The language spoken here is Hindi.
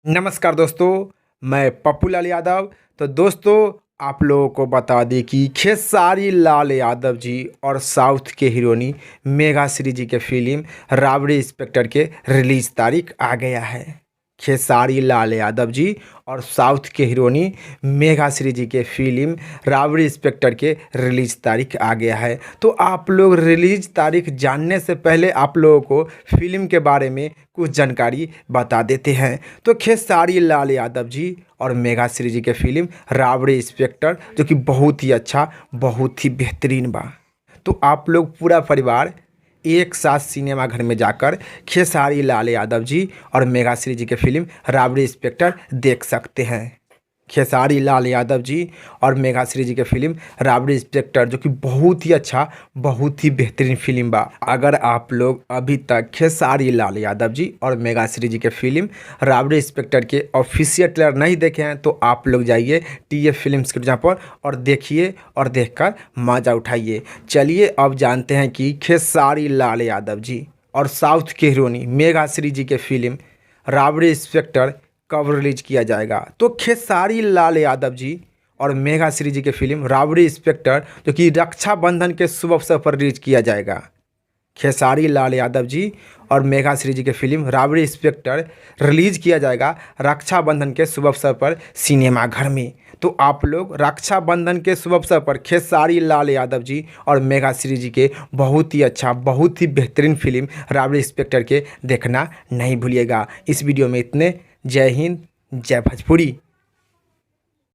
नमस्कार दोस्तों, मैं पप्पू लाल यादव। तो दोस्तों, आप लोगों को बता दें कि खेसारी लाल यादव जी और साउथ के हीरोइनी मेघा श्री जी के फिल्म राबड़ी इंस्पेक्टर के रिलीज तारीख आ गया है। खेसारी लाल यादव जी और साउथ के हीरोइनी मेघा श्री जी के फिल्म राबड़ी इंस्पेक्टर के रिलीज तारीख आ गया है। तो आप लोग रिलीज तारीख जानने से पहले आप लोगों को फिल्म के बारे में कुछ जानकारी बता देते हैं। तो खेसारी लाल यादव जी और मेघा श्री जी के फिल्म राबड़ी इंस्पेक्टर जो कि बहुत ही अच्छा, बहुत ही बेहतरीन बा। तो आप लोग पूरा परिवार एक साथ सिनेमा घर में जाकर खेसारी लाल यादव जी और मेघा श्री जी के फिल्म राबड़ी इंस्पेक्टर देख सकते हैं। खेसारी लाल यादव जी और मेघा श्री जी के फिल्म राबड़ी इंस्पेक्टर जो कि बहुत ही अच्छा, बहुत ही बेहतरीन फिल्म बा। अगर आप लोग अभी तक खेसारी लाल यादव जी और मेघा श्री जी के फिल्म राबड़ी इंस्पेक्टर के ऑफिशियल ट्रेलर नहीं देखे हैं तो आप लोग जाइए TF फिल्म्स के जहाँ पर और देखिए और देखकर मज़ा उठाइए। चलिए अब जानते हैं कि खेसारी लाल यादव जी और साउथ के हीरोइनी मेघा श्री जी के फिल्म राबड़ी इंस्पेक्टर कब रिलीज किया जाएगा। तो खेसारी लाल यादव जी और मेघा श्री जी के फिल्म राबड़ी इंस्पेक्टर जो कि रक्षाबंधन के शुभ अवसर पर रिलीज किया जाएगा। खेसारी लाल यादव जी और मेघा श्री जी के फिल्म राबड़ी इंस्पेक्टर रिलीज किया जाएगा रक्षाबंधन के शुभ अवसर पर सिनेमा घर में। तो आप लोग रक्षाबंधन के शुभ अवसर पर खेसारी लाल यादव जी और मेघा श्री जी के बहुत ही अच्छा, बहुत ही बेहतरीन फिल्म राबड़ी इंस्पेक्टर के देखना नहीं भूलिएगा। इस वीडियो में इतने। जय हिंद, जय भोजपुरी।